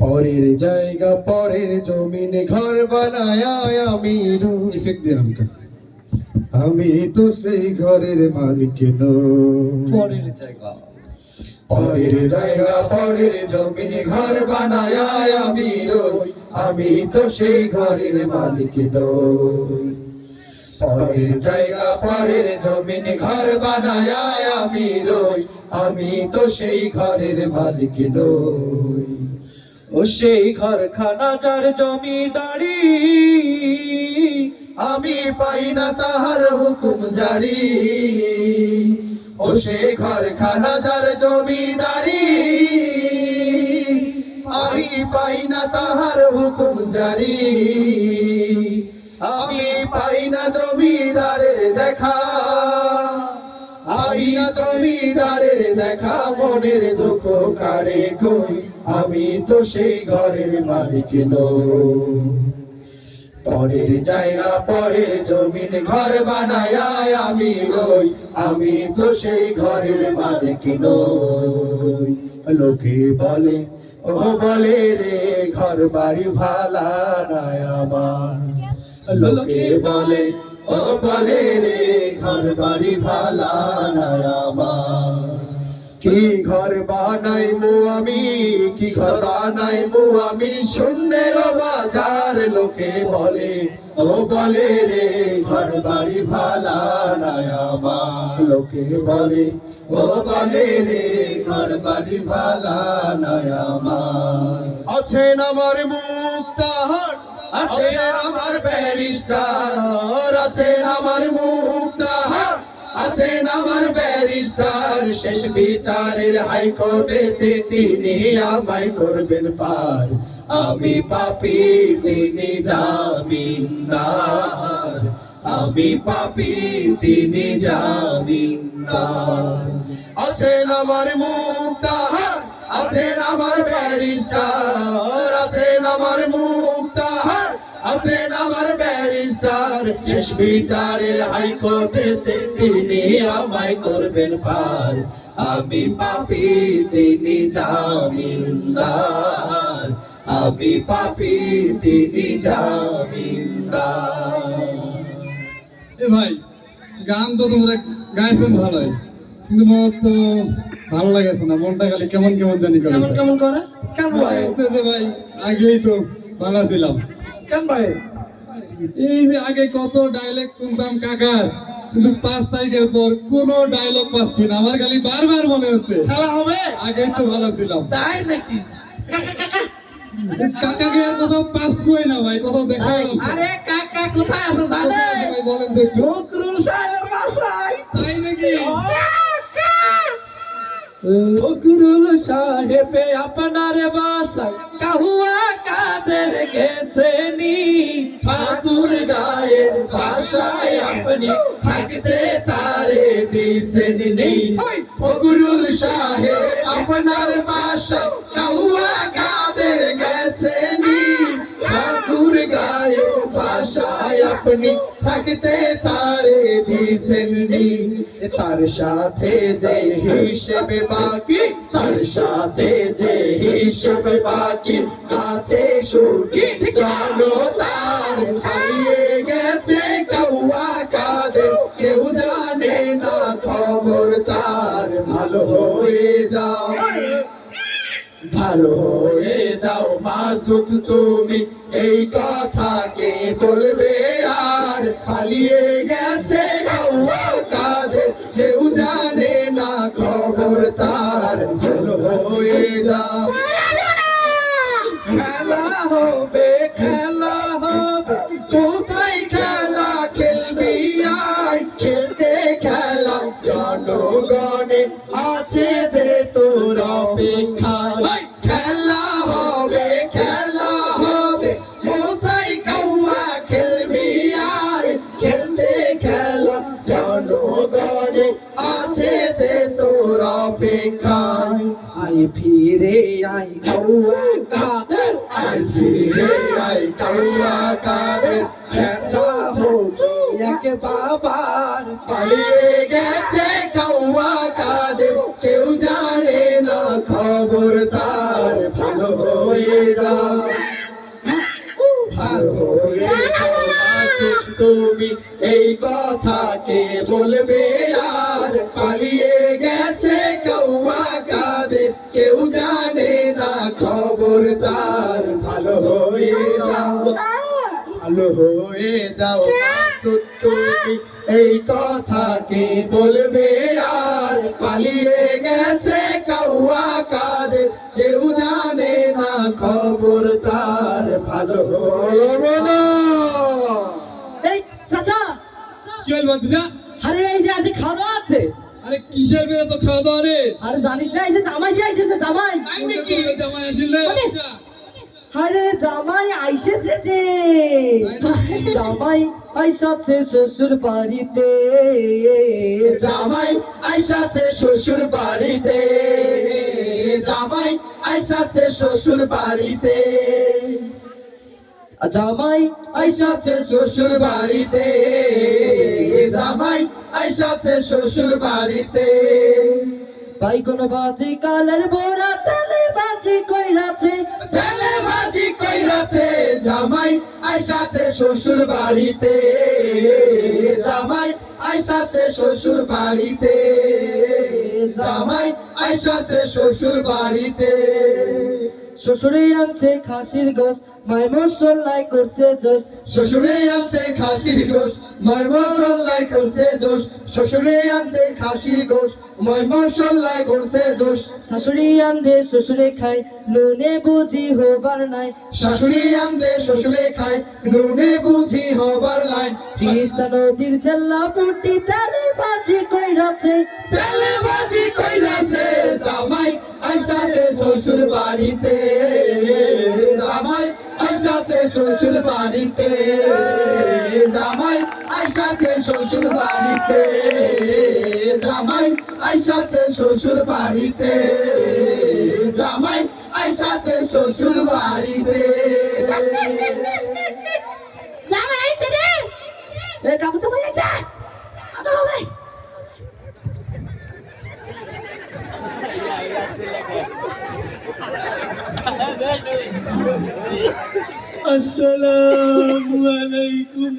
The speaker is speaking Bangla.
পরের জায়গা পরের জমিন ঘর বানায় আমি রই। আমি তো সেই ঘরের মালিক নই। পরের জায়গা পরের জায়গা পরের জমিন ঘর বানায় আমি রই। আমি তো সেই ঘরের মালিক নই। পরের জায়গা পরের জমিন ঘর বানায় আমি রই। আমি তো সেই ঘরের মালিক নই। ও সেই ঘরখানা যার জমিদারি, আমি পাই না তাহার হুকুম জারি। ও সে ঘরখানা যার জমিদারি, আমি পাই না তাহার হুকুম জারি। আমি পাই না জমিদারের দেখা, পাই না জমিদারের দেখা। মনের দুঃখ কারে কই, আমি তো সেই ঘরের মালিক নই। পরের জায়গা পরের জমিন ঘর বানায় আমি রই। আমি তো সেই ঘরের মালিক নই। লোকে বলে, ও বলে রে ঘর বাড়ি ভালা নাই আমার। লোকে বলে, ও বলে রে ঘর বাড়ি ভালা নাই আমার। কি ঘর বানাইমু আমি, কি ঘর বানাইমু আমি, শূন্যের বাজার। লোকে বলে, ও বলে রে ঘর বাড়ি ভালা নাই আমার। লোকে বলে, ও বলে রে ঘর বাড়ি ভালা নাই আমার। আছেন আমার মুক্তাহার, আছেন আমার ব্যারিস্টার, আছেন আমার মুক্তাহার, আছেন আমার ব্যারিস্টার। শেষ বিচারের হাইকোর্টেতে তিনি আমায় করবেন পার। আমি পাপী তিনি জামিনদার, আমি পাপী তিনি জামিনদার। আছেন আমার মুক্তাহার, আছেন আমার ব্যারিস্টার, আছেন আমার মুক্তাহার, আছেন আমার ব্যারিস্টার। শেষ বিচারের হাইকোর্টেতে তিনি আমায় করবেন পার। আমি পাপী তিনি জামিনদার, আমি পাপী তিনি জামিনদার। এ ভাই, গান তো তোমরা গাইছেন ভালোই, কিন্তু মোর তো ভালো লাগেছে না। মনটা খালি কেমন কেমন জানি করে। কেমন কেমন করে কেন ভাই? যে ভাই আগেই তো ভালো ছিলাম। কেন ভাই? এই যে আগে কত ডায়লগ শুনতাম কাকার, কিন্তু 5 তারিখের পর কোনো ডায়লগ পাচ্ছি না। আমার খালি বারবার মনে হচ্ছে খেলা হবে। আগেই তো ভালো ছিলাম। তাই নাকি? কাকাকে আর কোথাও পাচ্ছই না ভাই, কোথাও দেখা গেল না। আরে কাকা কোথায় আছে কোথায় জানেন? আছে ভাই বলেন তো একটু। ফখরুল সাহেবের বাসায়। তাই নাকি? ফখরুল সাহেব আপনার বাসায় কাহুয়া কাদের গেছেনি। ঠাকুর গায়ের ভাষায় আপনি থাকতে তারে দিছেন নেই। ফখরুল সাহেব আপনার বাসায় কাউয়া কাদের গেছেনি। ঠাকুর গায়ের ভাষায় আপনি থাকতে তারে দিছেন নেই। তার সাথে যে হিসেবে বাকি, তার সাথে যে হিসেবে বাকি আছে সুখী জানো তার। হারিয়ে গেছে কাউয়া কাদের, কেউ জানে না খবর তার। ভালো হয়ে যাও, ভালো হয়ে যাও মাসুক তুমি, এই কথাকে বলবে আর। হারিয়ে গেছে কাউয়া কাদের, কেউ জানে না খবর তার। ভালো হয়ে যাও। খেলা হবে খেলা হবে, কোথায় খেলা খেলবি আয়, খেলতে খেলা জনগণে আছে যে তোর অপেক্ষায়। খেলা হবে খেলা হবে, কোথায় কাউয়া খেলবি আয়, খেলতে খেলা জনগণে আছে যে তোর অপেক্ষায়। আয় ফিরে আয় কাউয়া কাদের, আয় ফিরে আয় কাউয়া কাদের, খেলা হবে এক বাবার। পালিয়ে গেছে কাউয়া কাদের, কেউ জানে না খবর তার। ভালো হয়ে যাও, ভালো হয়ে যাও মাসুদ তুমি, এই কথা কে বলবে আর? পালিয়ে গেছে কৌয়া কাদের, কেউ জানে না খবর তার। ভালো হয়ে যাও, ভালো হয়ে যাও মাসুদ তুমি, এই কথা কে বলবে আর? পালিয়ে গেছে কৌয়া কাদের, কেউ জানে না খবর তার। ভালো হয়ে যাও। এই চাচা, কি হল বাতিজা? আরে এই যে আজ খাওয়া আছে। আরে কিসের বেলা তো খাওয়া দাওয়া রে? আরে জানিস না এই যে জামাই যে আইসেছে জামাই। তাই নাকি? জামাই আসিলে আরে জামাই আইসেছে যে, জামাই আইসাছে শ্বশুর বাড়িতে। জামাই আইসাছে শ্বশুর বাড়িতে, জামাই আইসাছে শ্বশুর বাড়িতে, জামাই আইসাছে শ্বশুর বাড়িতে, জামাই আইসাছে শ্বশুর বাড়িতে। বাইগুন বাজি কালের বোরা তেলে বাজি কইরাছে। তেলে বাজি কইরাছে, জামাই আইসাছে শ্বশুর বাড়িতে, জামাই আইসাছে শ্বশুর বাড়িতে, জামাই আইসাছে শ্বশুর বাড়িতে। শ্বশুরে আনছে খাসির গোস, মাই মশলাই করছে জোশ। শ্বশুরে আনছে খাসির গোশ, মার মশলাই করছে জোশ। শ্বশুরে আনছে খাসির গোশ, মার মশলাই করছে জোশ। শাশুড়ি আনলে শ্বশুরে খায়, নুনে বুঝি হবার নাই। শাশুড়ি আনছে শ্বশুরে খায়, নুনে বুঝি হবার লাই। তিস্তা নদীর জেলা পুটি তেলে বাজি কইরাছে। তেলে বাজি কইরাছে, জামাই আইসাছে শ্বশুর বাড়িতে, জামাই আইসাছে শ্বশুর বাড়িতে, জামাই আইসাছে শ্বশুর বাড়িতে, জামাই আইসাছে শ্বশুর বাড়িতে, জামাই আইসাছে শ্বশুর বাড়িতে। জামাই আইছে রে। এ কাকু জামাই আছে। আদা ভাই আসসালামু আলাইকুম।